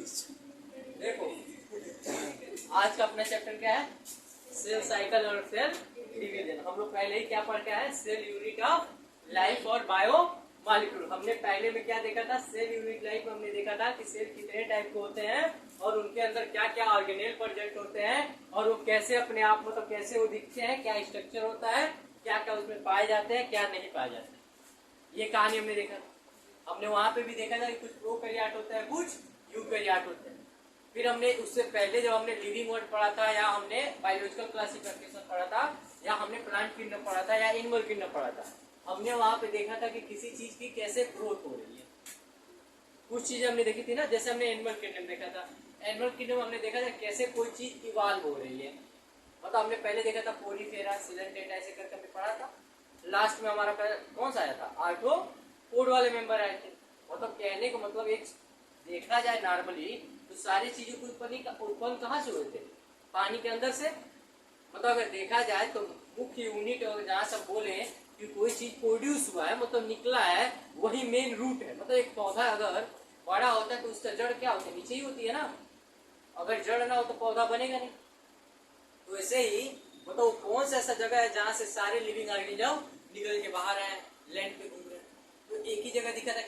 देखो आज का अपना चैप्टर क्या है, सेल साइकिल और सेल डिवीजन। हम लोग पहले ही क्या पढ़ के आए, सेल यूनिट ऑफ लाइफ और बायो मॉलिक्यूल। हमने पहले में क्या देखा था, सेल यूनिट लाइफ में हमने देखा था कि सेल कितने टाइप के होते हैं और उनके अंदर क्या क्या ऑर्गेनेल प्रेजेंट होते हैं और वो कैसे अपने आप मतलब कैसे वो दिखते हैं, क्या स्ट्रक्चर होता है, क्या क्या उसमें पाए जाते हैं, क्या नहीं पाए जाते हैं। ये कहानी हमने देखा था। हमने वहां पे भी देखा था कि कुछ प्रोकैरियोट होता है, कुछ यूकैरियोट होते हैं। फिर हमने उससे पहले जब हमने लिविंग वर्ड पढ़ा था या हमने बायोलॉजिकल क्लासिफिकेशन पढ़ा था या हमने प्लांट किंगडम पढ़ा था या एनिमल किंगडम पढ़ा था, हमने वहां पे देखा था कि किसी चीज की कैसे ग्रोथ हो रही है। कुछ चीजें हमने देखी थी ना, जैसे हमने एनिमल किंगडम देखा था। एनिमल किंगडम हमने देखा था कैसे कोई चीज इवॉल्व हो रही है। मतलब हमने पहले देखा था पोलीफेरा, सिलेंटेट, ऐसे करके हमने पढ़ा था। लास्ट में हमारा कौन सा आया था, आर्थ्रोपोड वाले मेंबर आए थे। मतलब कहने का मतलब एक देखा जाए नॉर्मली तो सारी चीजों की उत्पन्न कहाँ से हुए थे, पानी के अंदर से। मतलब अगर देखा जाए तो मुख्य यूनिट जहाँ सब बोले कि कोई चीज प्रोड्यूस हुआ है मतलब निकला है, वही मेन रूट है। मतलब एक पौधा अगर बड़ा होता है तो उसका जड़ क्या होता है, नीचे ही होती है ना। अगर जड़ ना हो तो पौधा बनेगा नहीं। तो ऐसे ही मतलब कौन सा ऐसा जगह है जहाँ से सारे लिविंग ऑर्गेनिज्म निकल के बाहर आए, लैंड पे घूम रहे। तो एक ही जगह दिखा था,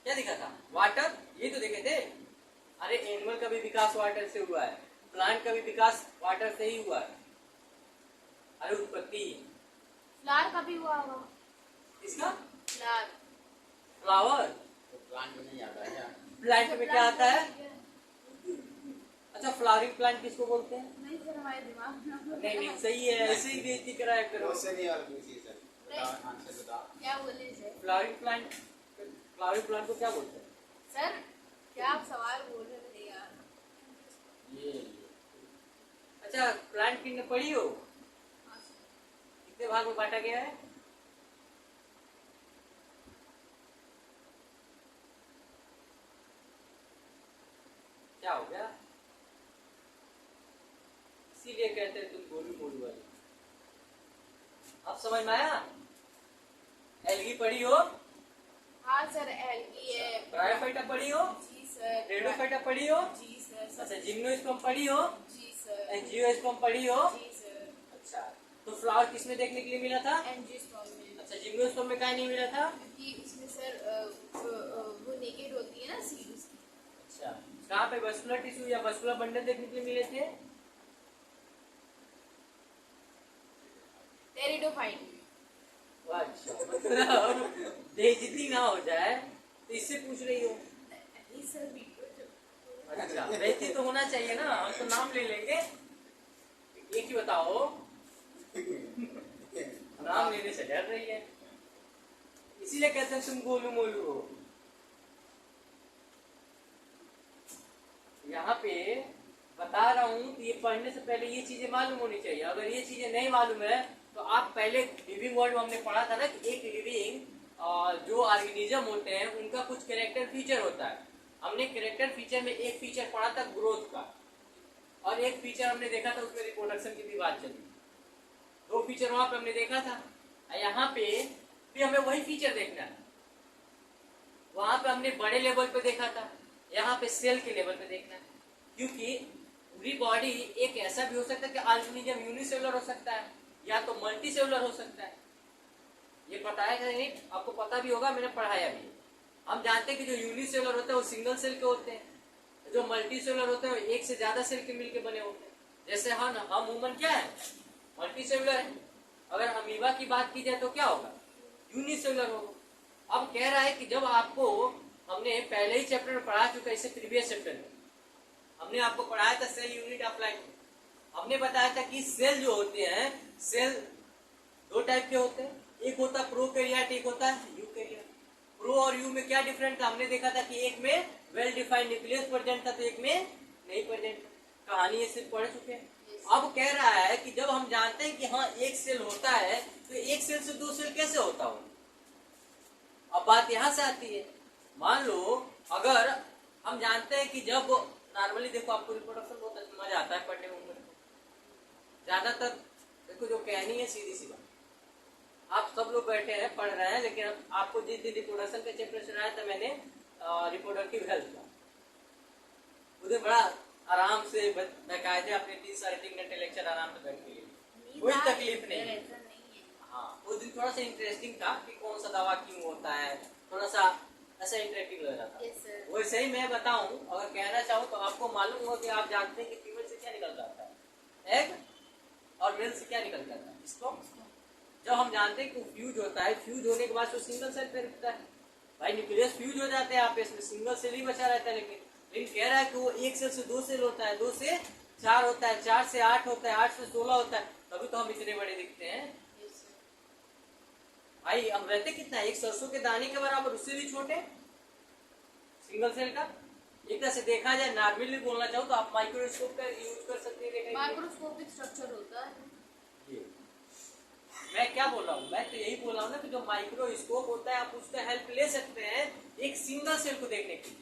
क्या दिखा था, वाटर। ये तो देखे थे। अरे एनिमल का भी विकास वाटर से हुआ है, प्लांट का भी विकास वाटर से ही हुआ है। अरे उत्पत्ति फ्लावर का भी हुआ होगा। इसका फ्लावर तो प्लांट में नहीं आता है। प्लांट में क्या आता है। अच्छा फ्लावरिंग प्लांट किसको बोलते हैं। नहीं सर, हमारे दिमाग में नहीं सही है, ऐसे ही बेइज्जती कराया करो। आंसर बताओ क्या बोले सर। फ्लावरिंग प्लांट को क्या बोलते हैं। सर क्या आप सवाल बोल रहे थे यार। ये अच्छा प्लांट किंगडम पढ़ी हो, कितने भाग में बांटा गया है। क्या हो गया, इसीलिए कहते हैं तुम गोलू मोलू वाले। अब समझ में आया। एल्गी पढ़ी हो। हाँ सर, एल्गी है। ब्रायोफाइटा पढ़ी हो। जी सर। रेडोफाइटा पढ़ी हो। जी सर। अच्छा जिम्नोस्पर्म पढ़ी हो। जी सर। एंजियोस्पर्म पढ़ी हो। जी सर। अच्छा तो फ्लावर किसमें देखने के लिए मिला था, एंजियोस्पर्म में। अच्छा जिम्नोस्पर्म में क्या नहीं मिला था। क्योंकि उसमें सर वो नेकेड होती है ना सीड उसकी। अच्छा कहाँ पे वस्कुलर टिश्यू या वस्कुलर बंडल देखने के लिए मिले थे। टेरिडोफाइट। अच्छा मतलब बेइज्जती ना हो जाए तो इससे पूछ रही हो। नहीं सर, वीडियो अच्छा बेइज्जती तो होना चाहिए ना, हम तो नाम ले लेंगे। एक ही बताओ, नाम लेने से डर रही है, इसीलिए कहते हैं तुम गोलू मोलू हो। यहाँ पे बता रहा हूँ कि ये पढ़ने से पहले ये चीजें मालूम होनी चाहिए। अगर ये चीजें नहीं मालूम है तो आप पहले लिविंग वर्ड में हमने पढ़ा था ना कि एक लिविंग जो ऑर्गेनिज्म होते हैं उनका कुछ कैरेक्टर फीचर होता है। हमने कैरेक्टर फीचर में एक फीचर पढ़ा था ग्रोथ का, और एक फीचर हमने देखा था उसमें रिप्रोडक्शन की भी बात चली। दो फीचर वहां पे हमने देखा था। यहाँ पे भी हमें वही फीचर देखना है। वहां पे हमने बड़े लेवल पे देखा था, यहाँ पे सेल के लेवल पे देखना है। क्योंकि पूरी बॉडी एक ऐसा भी हो सकता है कि ऑर्गेनिज्म यूनिसेलुलर हो सकता है या तो मल्टी सेलुलर हो सकता है। ये पता है कि नहीं, आपको पता भी होगा, मैंने पढ़ाया भी। हम जानते हैं कि जो यूनिसेलुलर होता है वो सिंगल सेल के होते हैं, जो मल्टी सेलुलर होते हैं एक से ज्यादा सेल के मिलकर बने होते हैं। जैसे हम ह्यूमन क्या है, मल्टी सेलुलर है। अगर अमीबा की बात की जाए तो क्या होगा, यूनिसेलुलर होगा। अब कह रहा है कि जब आपको हमने पहले ही चैप्टर में पढ़ा चुका है, इससे प्रीवियस चैप्टर में हमने आपको पढ़ाया था सेल यूनिट ऑफ लाइफ। हमने बताया था कि सेल जो होते हैं, सेल दो टाइप के होते हैं, एक होता है प्रोकैरियोट, एक होता है यूकैरियोट। प्रो और यू में क्या डिफरेंट था, हमने देखा था कि एक में वेल डिफाइंड न्यूक्लियस प्रेजेंट था तो एक में नहीं प्रेजेंट था। कहानी ये सिर्फ पढ़ चुके हैं। अब कह रहा है कि जब हम जानते हैं कि हाँ एक सेल होता है तो एक सेल से दो सेल कैसे होता हो। अब बात यहां से आती है, मान लो अगर हम जानते हैं कि जब नॉर्मली देखो आपको रिप्रोडक्शन बहुत मजा आता है पढ़ने में, ज्यादातर देखो जो कहनी है सीधी सी बात, आप सब लोग बैठे हैं पढ़ रहे हैं, लेकिन आपको जिस दिन रिप्रोडक्शन का चैप्टर सुनाया था मैंने रिप्रोडक्टिव हेल्थ का, उधर बड़ा आराम से बकायदे अपने 30-3.5 घंटे लेक्चर आराम से बैठ के लिए, कोई तकलीफ नहीं। ऐसा नहीं है। हाँ, उस दिन थोड़ा सा इंटरेस्टिंग था कि कौन सा दवा क्यों होता है, थोड़ा सा ऐसा इंटरेक्टिव लग रहा था। Yes, sir. वैसे ही मैं बताऊं, अगर कहना चाहूँ तो आपको मालूम हो कि आप जानते हैं कि फीमेल से क्या निकल जाता है, एग, और मेल से क्या निकल जाता है, इसको। जब हम जानते हैं कि फ्यूज होता है, फ्यूज होने के बाद तो सिंगल सेल पे रुकता है भाई, न्यूक्लियस फ्यूज हो जाते हैं आपस में, सिंगल सेल ही बचा रहता है। लेकिन कह रहा है कि वो 1 सेल से 2 सेल होता है, 2 से 4 होता है, 4 से 8 होता है, 8 से 16 होता है, तभी तो हम इतने बड़े दिखते हैं Yes, sir. भाई। हम रहते कितना है, एक सरसों के दाने के बराबर, उससे भी छोटे सिंगल सेल का। एक तरह से देखा जाए, नॉर्मली बोलना चाहूँ तो आप माइक्रोस्कोप का यूज कर सकते हैं। माइक्रोस्कोपिक स्ट्रक्चर होता है। मैं क्या बोल रहा हूँ, मैं तो यही बोल रहा हूँ ना कि जो माइक्रोस्कोप होता है आप उसका हेल्प ले सकते हैं एक सिंगल सेल को देखने के लिए।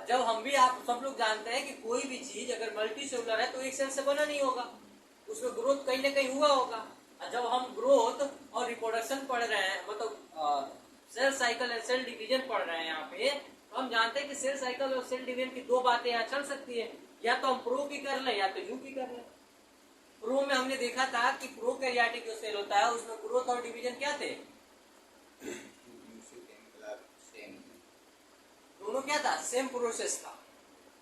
जब हम भी आप सब लोग जानते हैं कि कोई भी चीज अगर मल्टी सेलुलर है तो एक सेल से बना नहीं होगा, उसमें ग्रोथ कहीं ना कहीं हुआ होगा। जब हम ग्रोथ और रिप्रोडक्शन पढ़ रहे हैं, मतलब cell cycle and cell division पढ़ रहे हैं यहाँ पे, तो हम जानते हैं कि सेल साइकिल और सेल डिवीजन की दो बातें यहाँ चल सकती है, या तो हम प्रो की कर लें या तो यू की कर लें। प्रो में हमने देखा था कि प्रोकैरियोटिक जो सेल होता है उसमें ग्रोथ और डिवीजन क्या थे, दोनों क्या था, सेम प्रोसेस था।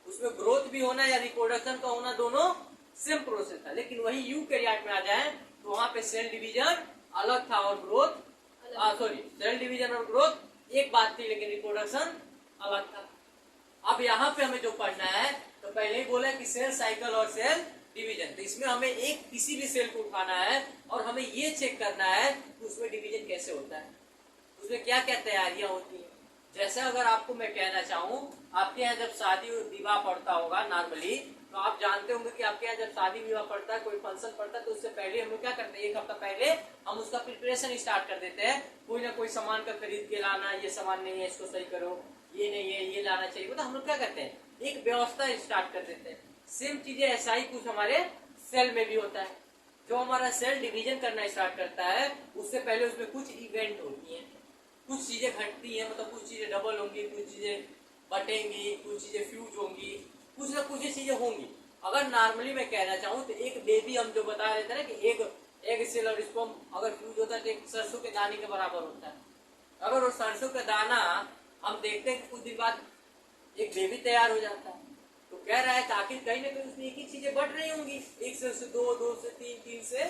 उसमें ग्रोथ भी होना या रिप्रोडक्शन का होना दोनों सेम प्रोसेस था। लेकिन वही यूकैरियोट में आ जाए तो वहां पे सेल डिवीजन अलग था और ग्रोथ, सेल डिवीजन और ग्रोथ एक बात थी, लेकिन रिप्रोडक्शन अलग था। अब यहाँ पे हमें जो पढ़ना है, तो पहले ही बोला कि सेल साइकिल और सेल डिवीजन, तो इसमें हमें एक किसी भी सेल को उठाना है और हमें ये चेक करना है कि उसमें डिवीजन कैसे होता है, उसमें क्या क्या तैयारियां होती हैं। जैसे अगर आपको मैं कहना चाहूँ, आपके यहाँ जब शादी विवाह पड़ता होगा नॉर्मली, तो आप जानते होंगे कि आपके यहाँ जब शादी विवाह पड़ता है, कोई फंक्शन पड़ता है, तो उससे पहले हम लोग क्या करते हैं, 1 हफ्ता पहले हम उसका प्रिपरेशन स्टार्ट कर देते हैं। कोई ना कोई सामान का खरीद के लाना, ये सामान नहीं है इसको सही करो, ये नहीं है ये लाना चाहिए, मतलब हम लोग क्या करते हैं, एक व्यवस्था स्टार्ट कर देते हैं। सेम चीजें ऐसा ही कुछ हमारे सेल में भी होता है। जो हमारा सेल डिवीजन करना स्टार्ट करता है, उससे पहले उसमें कुछ इवेंट होती हैं, कुछ चीजें घटती हैं, मतलब कुछ चीजें डबल होंगी, कुछ चीजें बटेंगी, कुछ चीजें फ्यूज होंगी, कुछ ना कुछ चीजें होंगी। अगर नॉर्मली मैं कहना चाहूँ तो एक बेबी, हम जो बता रहे थे ना कि एग सेल और स्पर्म अगर फ्यूज होता है तो एक सरसों के दाने के बराबर होता है। अगर वो सरसों का दाना हम देखते हैं कि कुछ दिन बाद एक बेबी तैयार हो जाता है, तो कह रहा है कि आखिर कहीं ना कहीं उसमें एक ही चीजें बढ़ रही होंगी, 1 सेल से 2, 2 से 3, 3 से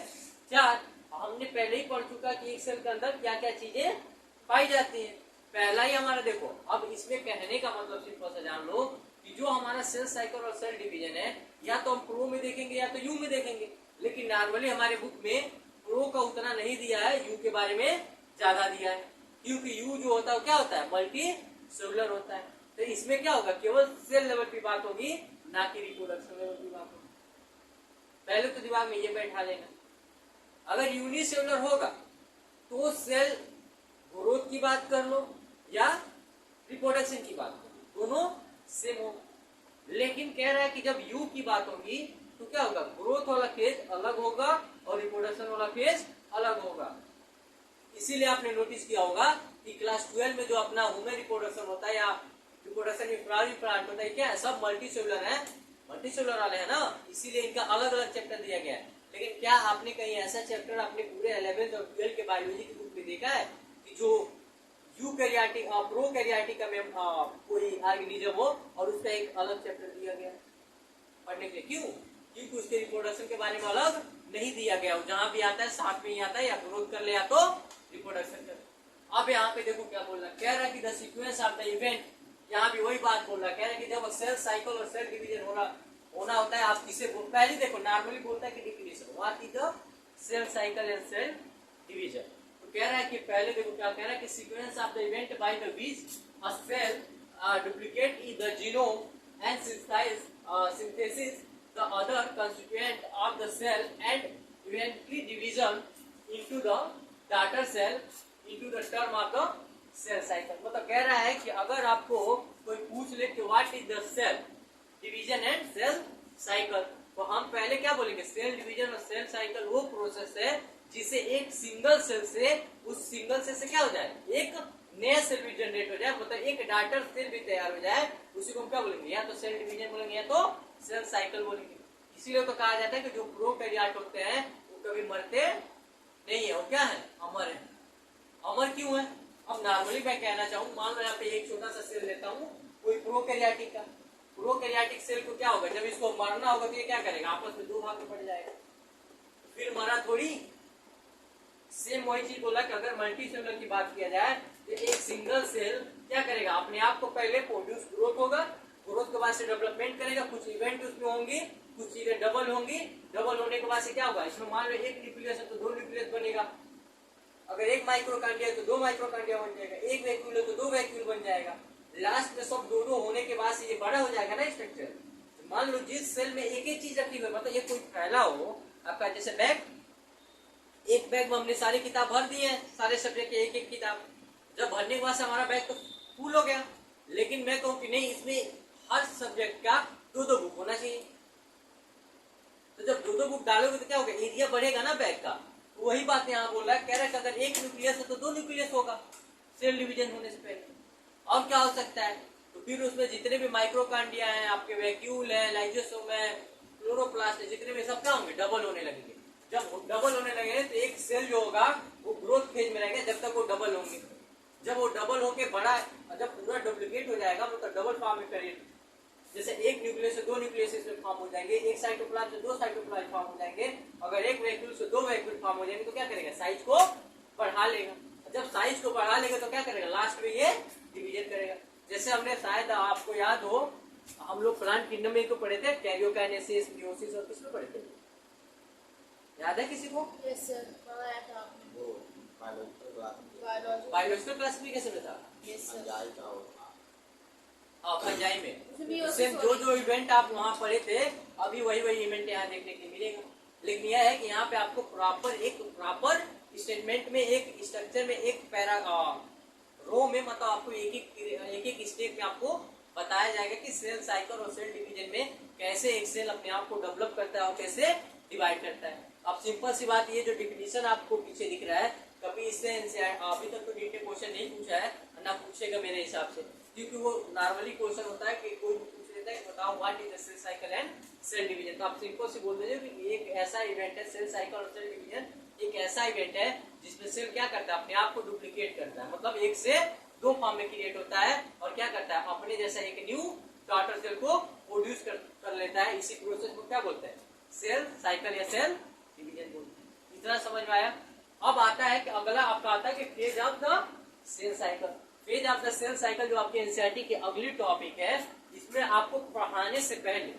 4। हमने पहले ही पढ़ चुका कि एक सेल के अंदर क्या क्या चीजें पाई जाती है। पहला ही हमारा देखो, अब इसमें कहने का मतलब सिंपल सा जान लो कि जो हमारा सेल साइकिल और सेल डिवीजन है, या तो हम प्रो में देखेंगे या तो यू में देखेंगे। लेकिन नॉर्मली हमारे बुक में प्रो का उतना नहीं दिया है, यू के बारे में ज्यादा दिया है, क्योंकि यू जो होता है क्या होता है, मल्टी सेलुलर होता है। तो इसमें क्या होगा, केवल सेल लेवल की बात होगी, ना कि रिप्रोडक्शन लेवल की बात होगी। पहले तो दिमाग में ये बैठा लेना, अगर यूनिसेलुलर होगा तो सेल ग्रोथ की बात कर लो या रिप्रोडक्शन की बात कर लो, दोनों सेम होगा। लेकिन कह रहा है कि जब यू की बात होगी तो क्या होगा, ग्रोथ वाला फेज अलग होगा और रिप्रोडक्शन वाला फेज अलग होगा। इसीलिए आपने नोटिस किया होगा कि क्लास 12 में जो अपना ह्यूमन रिप्रोडक्शन होता है या रिप्रोडक्शन में फ्लावरिंग प्लांट होता है, क्या है, सब मल्टी सेलुलर है, मल्टी सेलुलर वाले है ना, इसीलिए इनका अलग अलग चैप्टर दिया गया है। लेकिन क्या आपने कहीं ऐसा चैप्टर अपने पूरे 11th और 12th के बायोलॉजी की बुक में देखा है कि जो यूकैरियोटिक प्रोकैरियोटिक में कोई ऑर्गेनिज्म हो और उसका एक अलग चैप्टर दिया गया पढ़ने के लिए? क्यों? क्योंकि उसके रिप्रोडक्शन के बारे में अलग नहीं दिया गया। जहां भी आता है साथ में ही आता है, या ग्रोथ कर ले या तो रिप्रोडक्शन कर। अब यहाँ पे देखो क्या बोल रहा है, कह रहा है कि the sequence of the event, यहाँ भी वही बात बोल रहा है, कह रहा है कि जब सेल साइकिल और सेल डिवीजन होना होता है, आप किसे पहले देखो नॉर्मली बोलता है कि definition what is the cell cycle and cell division. तो कह रहा है कि पहले देखो क्या कह रहा है कि sequence of the event by the which a cell duplicate in the genome and synthesis the other constituent of the cell and eventually division into the daughter cell into the term of the cell cycle। मतलब कह रहा है कि अगर आपको कोई पूछ ले कि what is the cell division and cell cycle, तो हम पहले क्या बोलेंगे, सेल डिवीजन और सेल साइकिल वो प्रोसेस है जिसे एक सिंगल सेल से उस सिंगल सेल से क्या हो जाए, एक नया सेल भी जनरेट हो जाए, मतलब एक डाटर सेल भी तैयार हो जाए, उसी को हम क्या बोलेंगे, या तो सेल डिवीजन बोलेंगे या तो सेल साइकिल बोलेंगे। इसीलिए तो कहा जाता है कि जो प्रोकैरियोट होते हैं वो कभी मरते नहीं है, वो क्या है, अमर है। अमर क्यों है? अब नॉर्मली मैं कहना चाहूँ, मान लो यहाँ पे एक छोटा सा सेल लेता हूँ कोई प्रोकैरियोटिक का, प्रोकैरियोटिक सेल को क्या होगा, जब इसको मारना होगा तो ये क्या करेगा, आपस में दो भाग में पड़ जाएगा, फिर मरा थोड़ी। सेम वही चीज बोला कि अगर मल्टी सेलुलर की बात किया जाए तो एक सिंगल सेल क्या करेगा, अपने आप को पहले प्रोड्यूस, ग्रोथ होगा, ग्रोथ के बाद से डेवलपमेंट करेगा, कुछ इवेंट उसमें होंगी, कुछ चीजें डबल होंगी, डबल होने के बाद से क्या होगा, इसमें मान लो एक न्यूक्लियस है तो दो न्यूक्लियस बनेगा, अगर एक माइक्रोकांडिया है तो दो माइक्रोकांडिया बन जाएगा, एक वैक्यूल है तो दो वैक्यूल बन जाएगा, लास्ट में सब दो दो होने के बाद से ये बड़ा हो जाएगा ना स्ट्रक्चर। मान लो जिस सेल में एक ही चीज रखी हुई, मतलब ये कोई फैला हो आपका, जैसे बैग, एक बैग में हमने सारी किताब भर दी है, सारे सब्जेक्ट के एक एक किताब, जब भरने के बाद से हमारा बैग तो फुल हो गया, लेकिन मैं कहूँ कि नहीं, इसमें हर सब्जेक्ट का दो दो बुक होना चाहिए, तो जब दो दो बुक डालोगे तो क्या होगा, एरिया बढ़ेगा ना बैग का। वही बात यहाँ बोल रहा है, कह रहा है कि अगर एक न्यूक्लियस है तो दो न्यूक्लियस होगा सेल डिवीजन होने से पहले। और क्या हो सकता है, तो फिर उसमें जितने भी माइक्रोकांडिया हैं, आपके वैक्यूल है, लाइजोसोम है, क्लोरोप्लास्ट है, जितने भी सब क्या होंगे, डबल होने लगेंगे। जब डबल होने लगे तो एक सेल जो होगा वो ग्रोथ फेज में रहेगा जब तक वो डबल होंगे, जब वो डबल होके बड़ा, जब पूरा डुप्लीकेट हो जाएगा मतलब डबल फॉर्म में करिए, जैसे एक न्यूक्लियस से दो न्यूक्लियस इसमें फॉर्म हो जाएंगे, एक साइटोप्लाज्म से दो साइटोप्लाज्म फॉर्म हो जाएंगे, अगर एक वैक्यूल से दो वैक्यूल फॉर्म हो जाएंगे तो क्या करेगा, साइज को बढ़ा लेगा, जब साइज को बढ़ा लेगा तो क्या करेगा, लास्ट में ये डिवीजन करेगा। जैसे हमने शायद आपको याद हो, हम लोग प्लांट किंगडम में तो पढ़े थे, कैरियोकाइनेसिस, मियोसिस और किसमें पढ़े थे, याद है किसी को? यस सर, पढ़ाया था आपने, वो बायोलॉजिकल क्लासिफिकेशन में था। यस सर, फंजाई में उसमें सेम जो इवेंट आप वहाँ पढ़े थे, अभी वही इवेंट यहाँ देखने के लिए मिलेगा। लेकिन यह है कि यहाँ पे आपको प्रॉपर स्टेटमेंट में, एक स्ट्रक्चर में, एक पैरा रो में, मतलब आपको एक एक स्टेप में आपको बताया जाएगा कि सेल साइकिल और सेल डिवीजन में कैसे एक सेल अपने आप को डेवलप करता है और कैसे डिवाइड करता है। अब सिंपल सी बात, ये जो डिफिनीशन आपको पीछे दिख रहा है, कभी इससे अभी तक तो डीटे क्वेश्चन नहीं पूछा है, ना पूछेगा मेरे हिसाब से, क्योंकि वो नॉर्मली क्वेश्चन होता है कि कोई पूछ लेता है कि बताओ what is the cell cycle and cell division, तो आप सिंपल से बोल दीजिए कि एक ऐसा इवेंट है, सेल साइकिल और सेल डिवीजन एक ऐसा इवेंट है जिसमें सेल क्या करता है, अपने आप को डुप्लीकेट करता है, मतलब एक से दो फॉर्म में क्रिएट होता है और क्या करता है, अपने जैसा एक न्यू डॉटर सेल को प्रोड्यूस कर लेता है। इसी प्रोसेस को क्या बोलते हैं, सेल साइकिल या सेल डिवीजन बोलते हैं। इतना समझ में आया? अब आता है कि अगला आपका आता है कि phase of the cell cycle. Phase of the cell cycle जो आपके एनसीईआरटी की अगली टॉपिक है, इसमें आपको पढ़ाने से पहले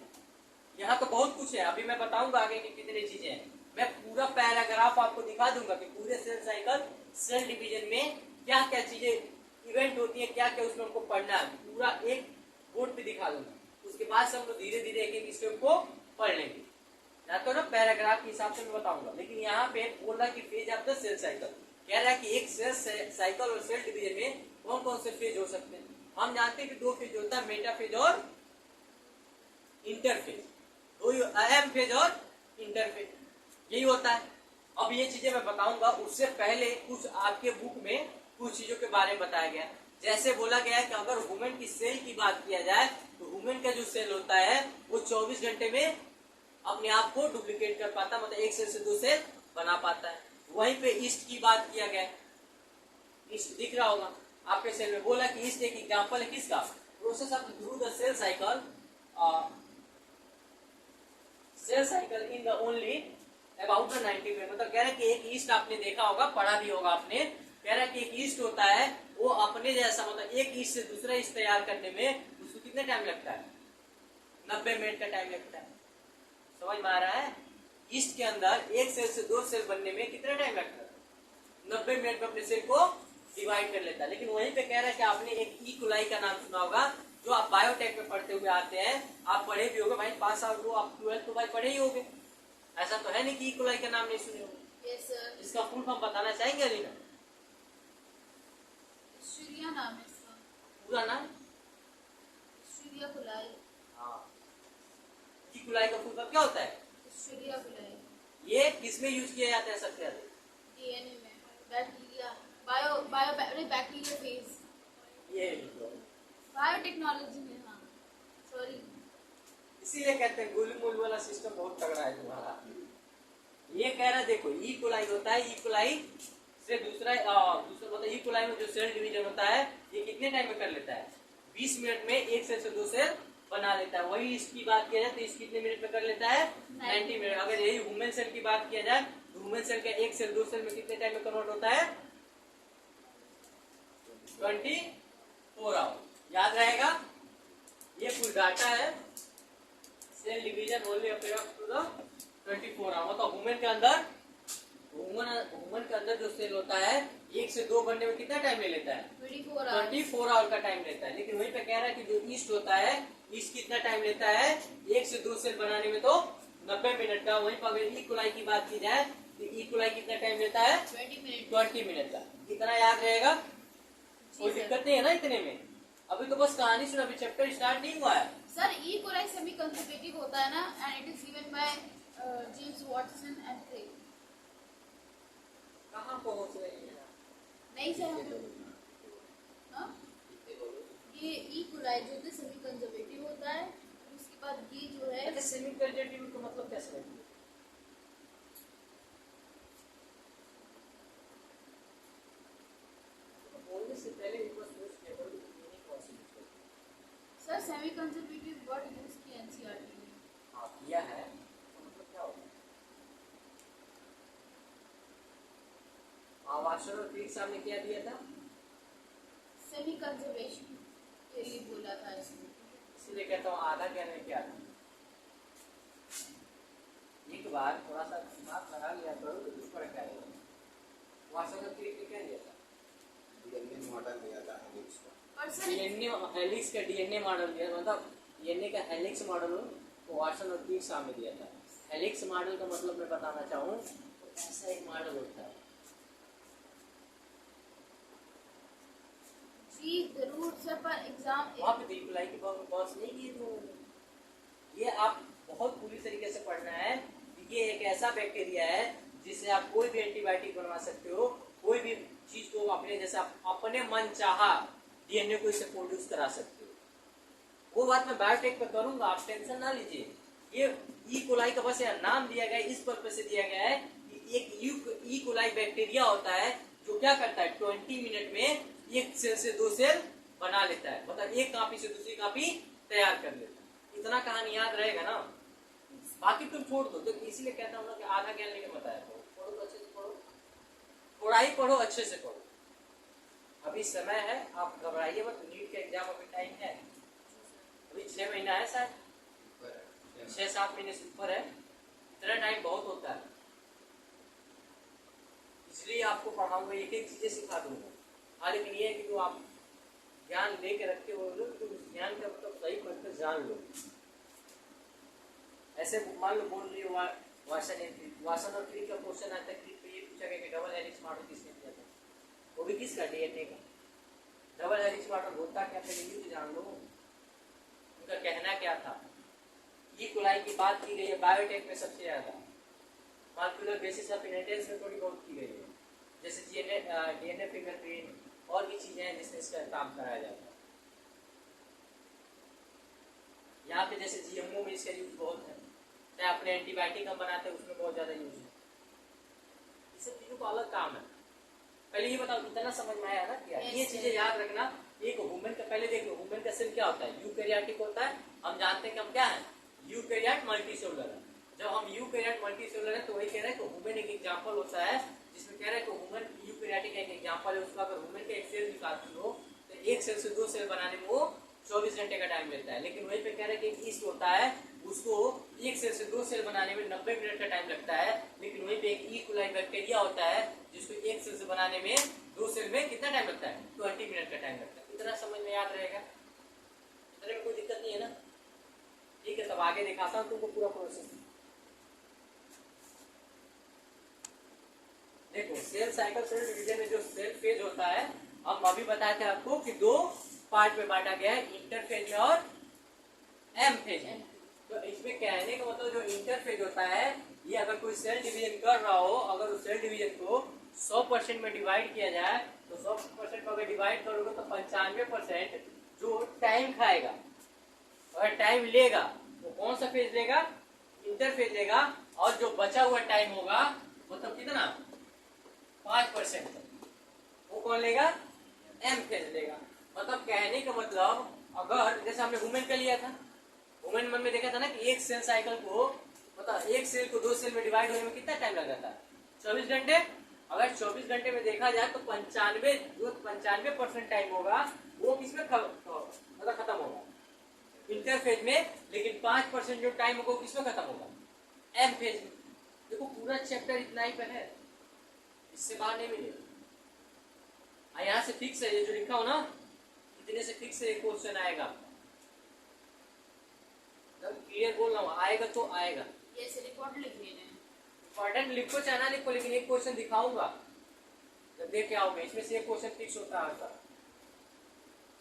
यहाँ तो बहुत कुछ है, अभी मैं बताऊंगा आगे की कितनी चीजें हैं, मैं पूरा पैराग्राफ आपको दिखा दूंगा कि पूरे सेल साइकिल सेल डिवीजन में क्या क्या चीजें इवेंट होती है, क्या क्या उसमें हमको पढ़ना है, पूरा एक बोर्ड पे दिखा दूंगा। उसके बाद से हम लोग धीरे धीरे एक एक स्टेप को पढ़ लेंगे, या तो ना पैराग्राफ के हिसाब से मैं बताऊंगा। लेकिन यहाँ पे बोल रहा है कि phase of the cell cycle, कह रहा है कि एक सेल साइकिल और सेल डिवीजन में कौन कौन से फेज हो सकते हैं। हम जानते हैं कि दो फेज होता है, मेटाफेज और इंटरफेज, दो अहम फेज और इंटरफेज, यही होता है। अब ये चीजें मैं बताऊंगा, उससे पहले कुछ आपके बुक में कुछ चीजों के बारे में बताया गया। जैसे बोला गया है कि अगर वुमेन की सेल की बात किया जाए तो वुमेन का जो सेल होता है वो 24 घंटे में अपने आप को डुप्लीकेट कर पाता, मतलब एक सेल से दो सेल बना पाता है। वहीं पे ईस्ट की बात किया गया, ईस्ट दिख रहा होगा आपके सेल में, बोला कि ईस्ट एक एग्जांपल है किसका, process of through the cell cycle, cell cycle in the only about the 90 में, मतलब कह रहा है कि एक ईस्ट आपने देखा होगा, पढ़ा भी होगा आपने, कह रहा है कि एक ईस्ट होता है वो अपने जैसा, मतलब एक ईस्ट से दूसरा ईस्ट तैयार करने में उसको कितने टाइम लगता है, 90 मिनट का टाइम लगता है। समझ में आ रहा है? ईस्ट के अंदर एक सेल से दो सेल बनने में कितना टाइम लगता है, 90 मिनट में अपने सेल को डिवाइड कर लेता है। लेकिन वहीं पे कह रहा है कि आपने एक ई कोलाई का नाम सुना होगा, जो आप बायोटेक में पढ़ते हुए आते हैं, आप पढ़े भी होगे भाई, 5 साल को आप 12th तो भाई पढ़े ही होगे, ऐसा तो है नहीं कि ई कोलाई का नाम नहीं सुने होंगे। यस सर, इसका फुल फॉर्म बताना चाहेंगे अलीना? श्रीया नाम है इसका, पूरा नाम? श्रीया कुलाई, हाँ, ई कोलाई का फुल फॉर्म क्या होता है? श्रीया कुलाई, ये किसमें यूज किया जाता है सबसे ज्यादा? डीएनए में, बैक्टीरिया, बैक्टीरिया फेज, ये बायोटेक्नोलॉजी में, हाँ सॉरी। इसीलिए कहते हैं गुलमुल वाला सिस्टम बहुत तगड़ा है तुम्हारा। ये कह रहा है देखो ई कोलाई होता है, ई कोलाई से दूसरा मतलब ई कोलाई में जो सेल डिवीजन होता है ये कितने टाइम में कर लेता है? 20 मिनट में एक सेल से दो सेल बना लेता है। वही इसकी बात किया जाए तो इस कितने मिनट में कर लेता है? 90 मिनट। अगर यही ह्यूमन सेल की बात किया जाए तो ह्यूमन सेल का एक सेल दो सेल में कितने टाइम में कन्वर्ट होता है? 24 आवर। याद रहेगा, ये फुल डाटा है। Cell division only appears to the 24 hour. मतलब ह्यूमन के अंदर जो सेल होता है एक से दो बनने में कितना टाइम ले लेता है? 24 आवर का टाइम लेता है। लेकिन वहीं पे कह रहा है कि जो ईस्ट होता है ईस्ट कितना टाइम लेता है? एक से दो सेल बनाने में तो 90 मिनट का। वहीं पर अगर ई कोलाई की बात की जाए तो ई कोलाई कितना टाइम लेता है? 20 मिनट का। कितना याद रहेगा? कोई दिक्कत नहीं है ना इतने में? अभी तो बस कहानी सुना, अभी चैप्टर स्टार्ट नहीं हुआ है। Sir E coli semi conservative होता है ना, and it is given by James Watson and Crick. कहाँ पहुँच रही है? नहीं सर, हाँ ये ई कोलाई जो है सेमी कंजर्वेटिव होता है, उसके बाद ये जो है। अच्छा, सेमी कंजर्वेटिव का मतलब क्या समझिए? बोलने से पहले एक बार सोच के बोलो कि मीनिंग कौन सी है। Sir semi conservative word use किया एनसीईआरटी में। हाँ किया है, तो मतलब क्या होगा? वाशर और क्रिक साहब ने क्या दिया था? सेमी कंजर्वेशन के लिए बोला था इसमें। इसलिए कहता हूँ आधा ज्ञान में क्या था। एक बार थोड़ा सा दिमाग लगा लिया करो तो कुछ फर्क आएगा। वाशर और क्रिक ने क्या दिया था? डीएनए मॉडल दिया था हेलिक्स का। डीएनए हेलिक्स का डीएनए मॉडल दिया, मतलब डीएनए का हेलिक्स मॉडल को वाटसन और क्रिक साहब ने दिया था। हेलिक्स मॉडल का मतलब मैं बताना चाहूँ तो ऐसा एक मॉडल होता है। जी जरूर सर, पर एग्जाम वहाँ पे दिखलाई की बॉस नहीं की तो ये आप बहुत पूरी तरीके से पढ़ना है कि ये एक ऐसा बैक्टीरिया है जिससे आप कोई भी एंटीबायोटिक बनवा सकते हो। कोई भी चीज को अपने जैसा अपने मन चाहा डीएनए को इससे प्रोड्यूस करा सकते हो। वो बात मैं बायोटेक पे करूंगा, आप टेंशन ना लीजिए। ये ई कोलाई का बस यार नाम दिया गया है, इस पर्पज से दिया गया है कि एक ई कोलाई बैक्टीरिया होता है जो क्या करता है 20 मिनट में एक सेल से दो सेल बना लेता है। मतलब एक कॉपी से दूसरी कॉपी तैयार कर लेता है। इतना कहानी याद रहेगा ना, बाकी तुम छोड़ दो। तो इसलिए कहता हूँ ना कि आधा ज्ञान लेके बताया पढ़ो तो अच्छे से पढ़ो, थोड़ा ही पढ़ो, अच्छे से पढ़ो। अभी समय है, आप घबराइए मत। नीट का एग्जाम अभी टाइम है, अभी 6 महीना है शायद, 6-7 महीने से ऊपर है। इतना टाइम बहुत होता है, इसलिए आपको पढ़ाऊंगा, एक एक चीजें सिखा दूंगा। हाँ लेकिन ये है कि जो आप ज्ञान लेके रखे हो लोग तो उस ज्ञान का मतलब सही पढ़ कर जान लो। ऐसे मान लो बोल रही हो वासन और क्रिक का क्वेश्चन आता है, क्रिक पे ये पूछा गया कि डबल हेलिक्स मॉडल किसने दिया था? वो भी किसका? डीएनए का। डबल हेलिक्स मॉडल होता क्या था ये भी जान लो, उनका कहना क्या था। ई कोलाई की बात की गई है बायोटेक में सबसे ज्यादा, मॉलिक्यूलर बेसिस ऑफ इनहेरिटेंस में थोड़ी बहुत की गई है, जैसे डीएनए फिंगरप्रिंट और भी चीजें हैं जिसमें इसका काम कराया जाता है। यहाँ पे जैसे जीएमओ में इसका यूज बहुत है, चाहे अपने एंटीबायोटिक हम बनाते हैं उसमें बहुत ज्यादा यूज है। इस सब चीजों का अलग काम है। पहले ये बताओ इतना समझ में आया ना क्या? ये चीजें याद रखना। एक ह्यूमन का पहले देखो, ह्यूमन का सेल क्या होता है? यूकैरियोटिक होता है। हम जानते हैं कि हम क्या है? यूकैरियोट मल्टीसेलुलर है। जब हम यूकैरियोट मल्टीसेलुलर है तो वही कह रहे हैं कि ह्यूमन एक एग्जांपल होता है जिसमें कह रहा है कि ह्यूमन यूकैरियोटिक एक एग्जांपल है। उसका अगर ह्यूमन का एक सेल निकालती हो तो एक सेल से दो सेल बनाने में वो 24 घंटे का टाइम लेता है। लेकिन वहीं पे कह रहे हैं कि ईस्ट होता है, उसको एक सेल से दो सेल बनाने में 90 मिनट का टाइम लगता है। लेकिन वहीं पे एक ई कोलाई बैक्टीरिया होता है जिसको एक सेल से बनाने में दो सेल में कितना टाइम लगता है? 20 मिनट का टाइम लगता है। इतना समझ में याद रहेगा, इतने में कोई दिक्कत नहीं है ना? ठीक है, तब आगे दिखाता हूँ तुमको पूरा प्रोसेस। देखो सेल साइकिल सेल डिवीजन में जो सेल फेज होता है, हम अभी बताए थे आपको कि दो पार्ट में बांटा गया है, इंटरफेज में और एम फेज में। तो इसमें कहने का मतलब जो इंटरफेज होता है, ये अगर कोई सेल डिवीजन कर रहा हो, अगर उस सेल डिवीजन को 100% में डिवाइड किया जाए तो 100% को अगर डिवाइड करोगे तो 95% जो टाइम खाएगा और टाइम लेगा वो कौन सा फेज लेगा, इंटरफेज लेगा, और जो बचा हुआ टाइम होगा मतलब कितना 5% वो कौन लेगा, एम फेज लेगा। मतलब कहने का मतलब अगर जैसे हमने वुमेन का लिया था, वुमेन मन में देखा था ना कि एक सेल साइकिल को मतलब एक सेल को 2 सेल में डिवाइड होने में कितना टाइम लग जाता है, 24 घंटे। अगर 24 घंटे में देखा जाए तो 95% टाइम होगा वो किसमें मतलब खत्म होगा, इंटरफेज में। लेकिन 5% जो टाइम होगा किसमें खत्म होगा, एम फेज में। देखो पूरा चैप्टर इतना ही पर है, इससे बाहर नहीं मिलेगा। यहाँ से फिक्स है, ये जो लिखा हो ना इतने से फिक्स है क्वेश्चन आएगा। जब क्लियर बोल रहा हूँ आएगा तो आएगा। ये से रिकॉर्ड लिख लेना है। इंपॉर्टेंट लिखो चाहे ना लिखो, लेकिन एक क्वेश्चन दिखाऊंगा जब देख के आओगे, इसमें से एक क्वेश्चन फिक्स होता है आपका।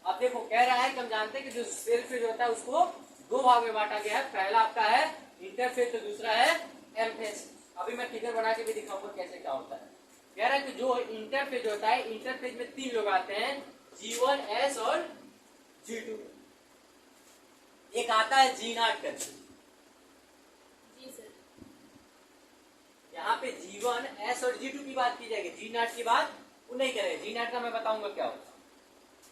अब देखो कह रहा है कि हम जानते हैं कि जो सेल फेज होता है उसको 2 भाग में बांटा गया है, पहला आपका है इंटरफेज तो दूसरा है एम फेज। अभी मैं फिगर बना के भी दिखाऊंगा कैसे क्या होता है। कह रहा है कि जो इंटरफेज होता है, इंटरफेज में 3 लोग आते हैं, G1, S और G2। एक आता है G0 करके, जी सर। यहाँ पे G1, S और G2 की बात की जाएगी, G0 की बात वो नहीं करेंगे। G0 का मैं बताऊंगा क्या होता है।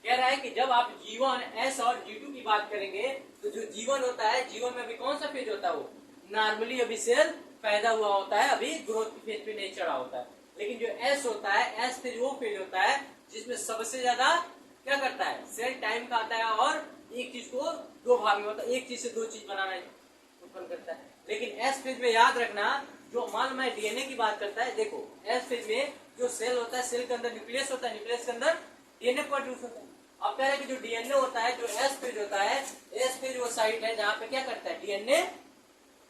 कह रहा है कि जब आप G1, S और G2 की बात करेंगे तो जो G1 होता है, G1 में अभी कौन सा फेज होता है, वो नॉर्मली अभी सेल पैदा हुआ होता है, अभी ग्रोथ की फेज पे नहीं चढ़ा होता है। लेकिन जो S होता है, S फेज वो फेज होता है जिसमें सबसे ज्यादा क्या करता है, सेल टाइम का आता है और एक चीज को 2 भाग में मतलब एक चीज से 2 चीज बनाना उत्पन्न करता है। लेकिन S फेज में याद रखना, जो मान मैं डीएनए की बात करता है, देखो S फेज में जो सेल होता है, सेल के अंदर न्यूक्लियस होता है, न्यूक्लियस के अंदर डीएनए प्रोड्यूस होता है। अब कह रहे हैं कि जो डीएनए होता है, जो एस फेज होता है, एस फेज वो साइट है जहां पे क्या करता है, डीएनए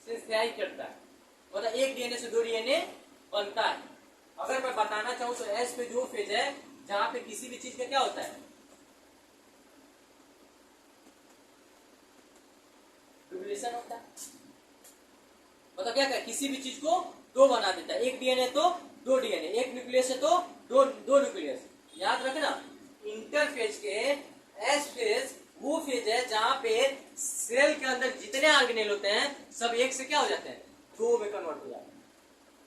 सिंथेसाइज करता है, मतलब एक डीएनए से 2 डीएनए बनता है। अगर मैं बताना चाहूँ तो एस फेज वो फेज है जहां पे किसी भी चीज का क्या होता है, डुप्लीकेशन होता है। मतलब क्या कर किसी भी चीज को 2 बना देता है, एक डीएनए तो 2 डीएनए, एक न्यूक्लियस है तो 2 न्यूक्लियस। याद रखना इंटरफेज के एस फेज वो फेज है जहां पे सेल के अंदर जितने ऑर्गेनेल होते हैं सब एक से क्या हो जाते हैं, 2 में कन्वर्ट हो जाते हैं।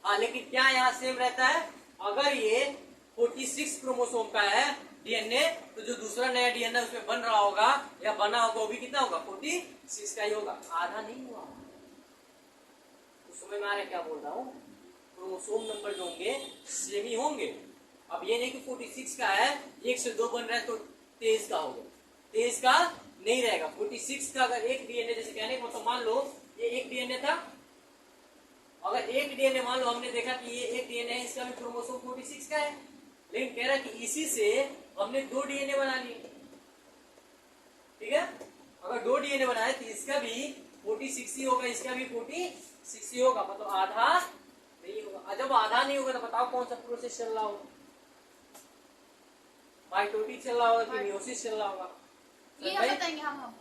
हाँ, लेकिन क्या यहाँ सेम रहता है, अगर ये 46 क्रोमोसोम का है डीएनए तो जो दूसरा नया डीएनए उसमें बन रहा होगा या बना होगा वो भी कितना होगा, 46 का ही होगा, आधा नहीं हुआ। तो समझ में आ रहा है क्या बोल रहा हूँ, क्रोमोसोम नंबर जो होंगे सेम ही होंगे। अब ये नहीं कि 46 का है 1 से 2 बन रहा है तो 23 का होगा, 23 का नहीं रहेगा। 46 का अगर एक डीएनए, जैसे कहने को तो मान लो ये एक डीएनए था, अगर एक डीएनए मान लो हमने देखा कि ये एक डीएनए है, इसका भी क्रोमोसोम 46 का है, लेकिन कह रहा है कि इसी से हमने 2 डीएनए बना लिए, ठीक है। अगर 2 डीएनए बनाए तो इसका भी 46 ही होगा, इसका भी 46 ही होगा, मतलब आधा नहीं होगा। जब आधा नहीं होगा तो बताओ कौन सा प्रोसेस चल रहा होगा, माइटोटिक चल रहा होगा कि मियोसिस चल रहा होगा, ये हम बताएंगे। हम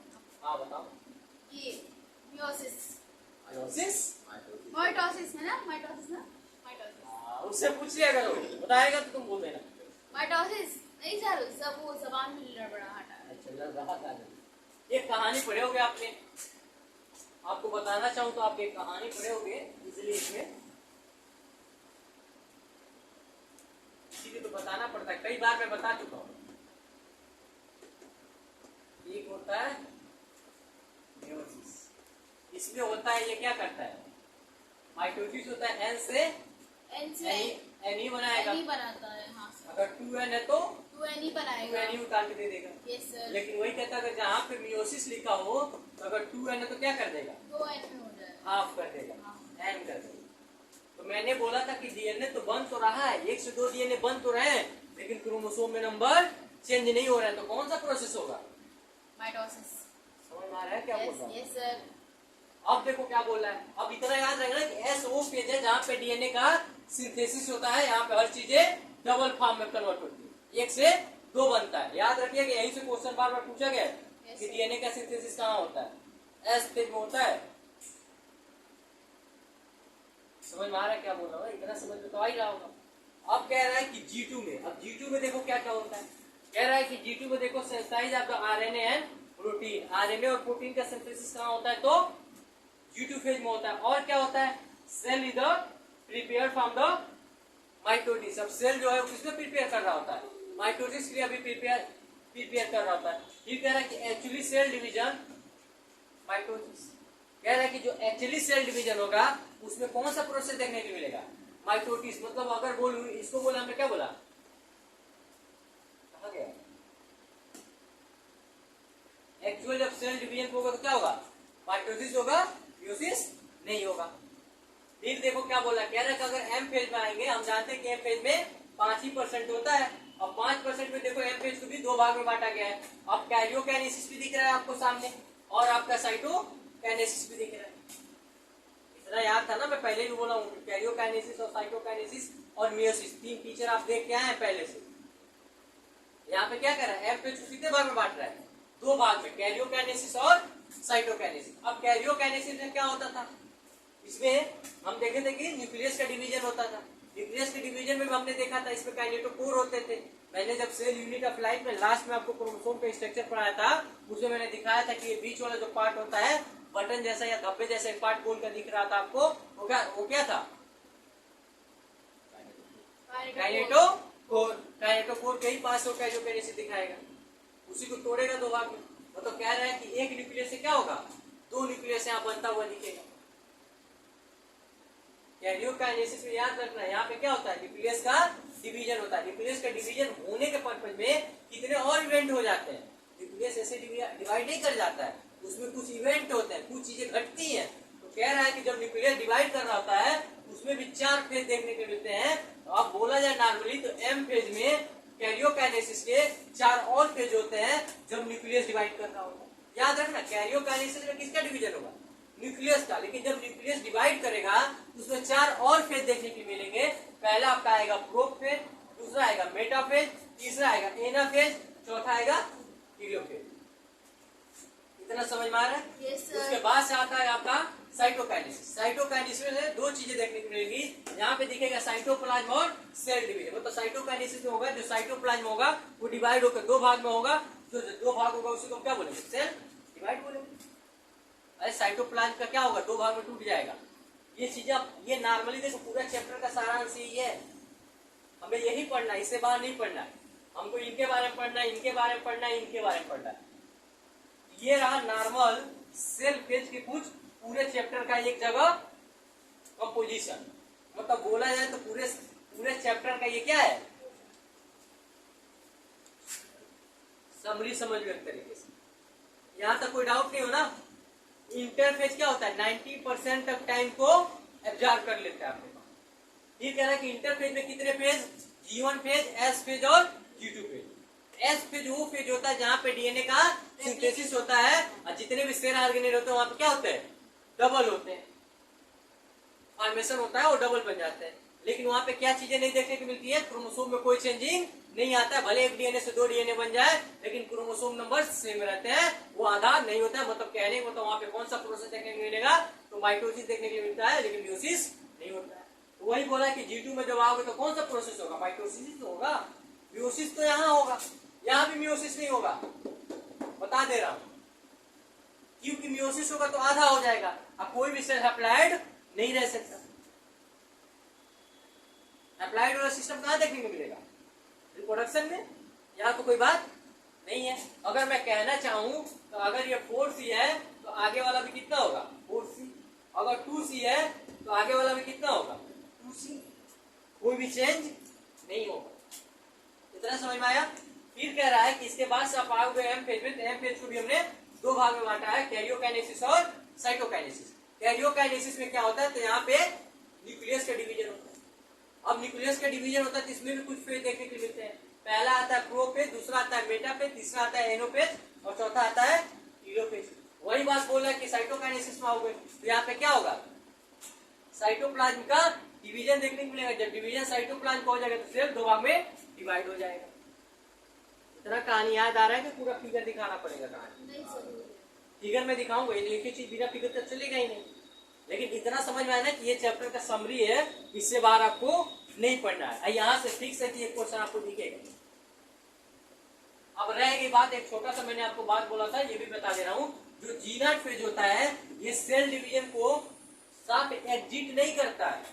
हाँ बताओ। ये मियोसिस, मियोसिस, माइटोसिस है ना, माइटोसिस ना, माइटोसिस। उससे पूछ लिया करो, बताएगा तो तुम बोल देना। माइटोसिस नहीं सर, सब वो जबान में लड़बड़ाहट आ रहा है। अच्छा, एक कहानी पढ़े होगे आपने, आपको बताना चाहूँ तो आप एक कहानी पढ़े होगे इजिली, इसमें इसीलिए तो बताना पड़ता है, कई बार मैं बता चुका हूँ। एक होता है मियोसिस, इसमें होता है ये क्या करता है, माइटोसिस होता है एन से एन ही बनाएगा, एन बनाता है। हाँ सर। अगर 2n है तो 2n ही बनाएगा, 2n ही उतार के दे देगा। Yes sir. लेकिन वही कहता है अगर जहाँ पे मियोसिस लिखा हो तो अगर 2n है तो क्या कर देगा, 2n में हो जाएगा, हाफ कर देगा, n कर देगा। तो मैंने बोला था कि डीएनए तो बन तो रहा है, 1 से 2 डीएनए बन तो रहे हैं, लेकिन क्रोमोसोम में नंबर चेंज नहीं हो रहा है, तो कौन सा प्रोसेस होगा, माइटोसिस। समझ में आ रहा है क्या बोल रहा हूँ। Yes sir. अब देखो क्या बोल रहा है, अब इतना याद रखना कि एस वो फेज है जहाँ पे डीएनए का सिंथेसिस होता है, यहाँ पे हर चीजें डबल फॉर्म में कन्वर्ट होती है, 1 से 2 बनता है। याद रखिए कि यहीं से क्वेश्चन बार बार पूछा गया कि डीएनए का सिंथेसिस कहाँ होता है, एस फेज में होता है। समझ में आ रहा है क्या बोल रहा हूँ, इतना समझ में तो आ ही रहा होगा। अब कह रहा है कि G2 में, अब G2 में देखो क्या क्या होता है। कह रहा है कि G2 में देखो synthesize of the RNA and protein, RNA और प्रोटीन का सिंथेसिस कहाँ होता है, तो G2 फेज में होता है। और क्या होता है, cell is prepare from the mitosis. अब सेल जो है किसमें प्रिपेयर कर रहा होता है, माइटोसिस के लिए अभी प्रिपेयर कर रहा होता है। ये कह रहा है कि एक्चुअली सेल डिवीजन माइटोसिस, कह रहा है कि जो एक्चुअली सेल डिवीजन होगा उसमें कौन सा प्रोसेस देखने को मिलेगा, माइटोसिस। मतलब अगर बोलूं इसको बोला, हमने क्या बोला, कहा गया एक्चुअल जब सेल डिवीजन होगा तो क्या होगा, माइटोसिस होगा, म्यूसिस नहीं होगा। फिर देखो क्या बोला, कह रहा है कि अगर एम फेज में आएंगे, हम जानते हैं कि एम फेज में 5% होता है। अब 5% में देखो एम फेज को भी दो भाग में बांटा गया है। अब कैरियोकाइनेसिस भी दिख रहा है आपको सामने, और आपका साइटोकाइनेसिस भी दिख रहा है। इतना याद था ना, मैं पहले भी बोला हूँ, कैरियोकाइनेसिस और साइटोकाइनेसिस और मियोसिस, तीन फीचर आप देख के आए हैं पहले से। यहाँ पे क्या कर रहा है, एम फेज को कितने भाग में बांट रहा है, दो भाग में, कैरियोकाइनेसिस और साइटोकाइनेसिस। अब कैरियोकाइनेसिस में क्या होता था, इसमें हम देखे थे कि न्यूक्लियस का डिवीजन होता था। न्यूक्लियस के डिवीजन में भी हमने देखा था इसमें काइनेटोकोर होते थे। मैंने जब सेल यूनिट ऑफ लाइफ में लास्ट में आपको क्रोमोसोम का स्ट्रक्चर पढ़ाया था, उसमें मैंने दिखाया था कि ये बीच वाला जो पार्ट होता है, बटन जैसा या धब्बे जैसा एक पार्ट गोल का दिख रहा था आपको, वो क्या था, काइनेटोकोर। काइनेटोकोर के ही पास हो कैरियोकाइनेसिस दिखाएगा, उसी को तोड़ेगा दो भाग में। मतलब कह रहा है कि एक न्यूक्लियस से क्या होगा, दो न्यूक्लियस यहाँ बनता हुआ दिखेगा। कैरियोकाइनेसिस में याद रखना, यहाँ पे क्या होता है, न्यूक्लियस का डिवीजन होता है। न्यूक्लियस का डिवीजन होने के पर्पज में कितने और इवेंट हो जाते हैं, न्यूक्लियस ऐसे डिवाइड नहीं कर जाता है, उसमें कुछ इवेंट होते हैं, कुछ चीजें घटती हैं। तो कह रहा है कि जब न्यूक्लियस डिवाइड कर रहा होता है उसमें भी 4 फेज देखने को मिलते हैं। तो अब बोला जाए नॉर्मली तो एम फेज में कैरियोकाइनेसिस के 4 और फेज होते हैं जब न्यूक्लियस डिवाइड कर रहा होता है। याद रखना, कैरियोकाइनेसिस में किसका डिवीजन होगा, न्यूक्लियस का। लेकिन जब न्यूक्लियस डिवाइड करेगा उसमें 4 और फेज देखने को मिलेंगे। पहला आपका आएगा प्रोप फेज, दूसरा आएगा मेटा फेज, तीसरा आएगा एना फेज, चौथा आएगा टीलोफेज। इतना समझ में आ रहा है? Yes, sir. उसके बाद से आता है आपका साइटोकाइनेसिस। साइटोकाइनेसिस में 2 चीजें देखने को मिलेगी, यहाँ पे दिखेगा साइटोप्लाज्म और सेल डिवीजन। मतलब साइटोकाइनेसिस में होगा, जो साइटोप्लाज्म होगा वो डिवाइड होकर 2 भाग में होगा, जो 2 भाग होगा उसी को क्या बोलेंगे, सेल डिवाइड बोलेंगे। अरे साइटोप्लाज्म का क्या होगा, 2 भाग में टूट जाएगा। ये चीजें ये नॉर्मली देखो, पूरा चैप्टर का सारांश यही है, हमें यही पढ़ना है, इससे बाहर नहीं पढ़ना है। हमको इनके बारे में पढ़ना है, इनके बारे में पढ़ना है, इनके बारे में पढ़ना है। ये रहा नॉर्मल सेल फेज के कुछ पूरे चैप्टर का एक जगह कंपोजिशन। मतलब बोला जाए तो पूरे चैप्टर का ये क्या है, समरी समझ लो एक तरीके से। यहां तक कोई डाउट नहीं हो ना। इंटरफेज क्या होता है, 90% तक टाइम को एब्जॉर्ब कर लेता है आपके पास। ये कह रहा है कि इंटरफेज में कितने phase, G1 phase, S phase और G2 फेज। S फेज वो फेज होता है जहां पे डीएनए का सिंथेसिस होता है, और जितने भी सेल ऑर्गेनेल होते हैं वहां पे क्या होते हैं, डबल होते हैं, फॉर्मेशन होता है, वो डबल बन जाते हैं। लेकिन वहां पे क्या चीजें नहीं देखने को मिलती है, क्रोमोसोम में कोई चेंजिंग नहीं आता है। भले एक डीएनए से 2 डीएनए बन जाए, लेकिन क्रोमोसोम नंबर सेम रहते हैं, वो आधा नहीं होता है। मतलब कहने को तो वहां पे कौन सा प्रोसेस देखने को मिलेगा, तो माइटोसिस देखने को मिलता है, लेकिन म्यूसिस नहीं होता है। तो वही बोला कि G2 में जब आओगे तो कौन सा प्रोसेस होगा, माइटोसिस तो होगा, म्यूसिस तो यहाँ होगा। यहाँ भी म्यूसिस नहीं होगा, बता दे रहा हूं, क्योंकि म्यूसिस होगा तो आधा हो जाएगा, अब कोई भी सेल हैप्लॉइड नहीं रह सकता। हैप्लॉइड वाला सिस्टम कहां देखने को मिलेगा, रिप्रोडक्शन में। यहाँ तो कोई बात नहीं है। अगर मैं कहना चाहूं तो अगर ये 4C है तो आगे वाला भी कितना होगा, 4C। अगर 2C है तो आगे वाला भी कितना होगा, 2C। कोई भी चेंज नहीं होगा। इतना समझ में आया? फिर कह रहा है कि इसके बाद से आप आओगे एम फेज में, तो एम फेज को भी हमने 2 भाग में बांटा है, कैरियोकाइनेसिस और साइटोकाइनेसिस। कैरियोकाइनेसिस में क्या होता है, तो यहाँ पे न्यूक्लियस का डिवीजन होता है। अब न्यूक्लियस का डिवीजन होता है तो इसमें भी कुछ फेज देखने को मिलते हैं। पहला आता है प्रोफेज, दूसरा आता है मेटाफेज, तीसरा आता है एनोफेज और चौथा आता है टीलोफेज। वही बात बोल रहा है कि साइटोकाइनेसिस में आओगे तो यहाँ पे क्या होगा, साइटोप्लाज्म का डिवीजन देखने को मिलेगा। जब डिवीजन साइटोप्लाज्म का हो जाएगा तो सेल 2 भाग में डिवाइड हो जाएगा। इतना कहानी याद आ रहा है कि पूरा फिगर दिखाना पड़ेगा कहानी? नहीं सर, फिगर में दिखाऊंगा, एक ही चीज बिना फिगर तो चलेगा ही नहीं। लेकिन इतना समझ में आना कि ये चैप्टर का समरी है, इससे बाहर आपको नहीं पढ़ना है। यहाँ से फिक्स है कि एक क्वेश्चन आपको दिखेगा। अब रह गई बात, एक छोटा सा मैंने आपको बात बोला था, ये भी बता दे रहा हूँ। जो G0 फेज होता है ये सेल डिवीजन को साथ एग्जिट नहीं करता है।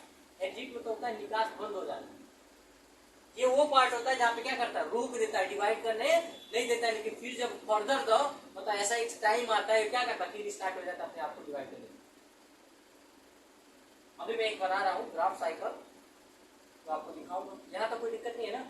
एग्जिट मतलब होता है निकास बंद हो जाना। ये वो पार्ट होता है जहाँ पे क्या करता है, रोक देता है, डिवाइड करने नहीं देता है। लेकिन फिर जब फर्दर दो मतलब ऐसा एक टाइम आता है क्या करता है, फिर स्टार्ट हो जाता है अपने आप को डिवाइड करने। अभी मैं एक बना रहा हूँ ग्राफ साइकिल, तो आपको दिखाऊंगा। यहाँ तो कोई दिक्कत नहीं है ना।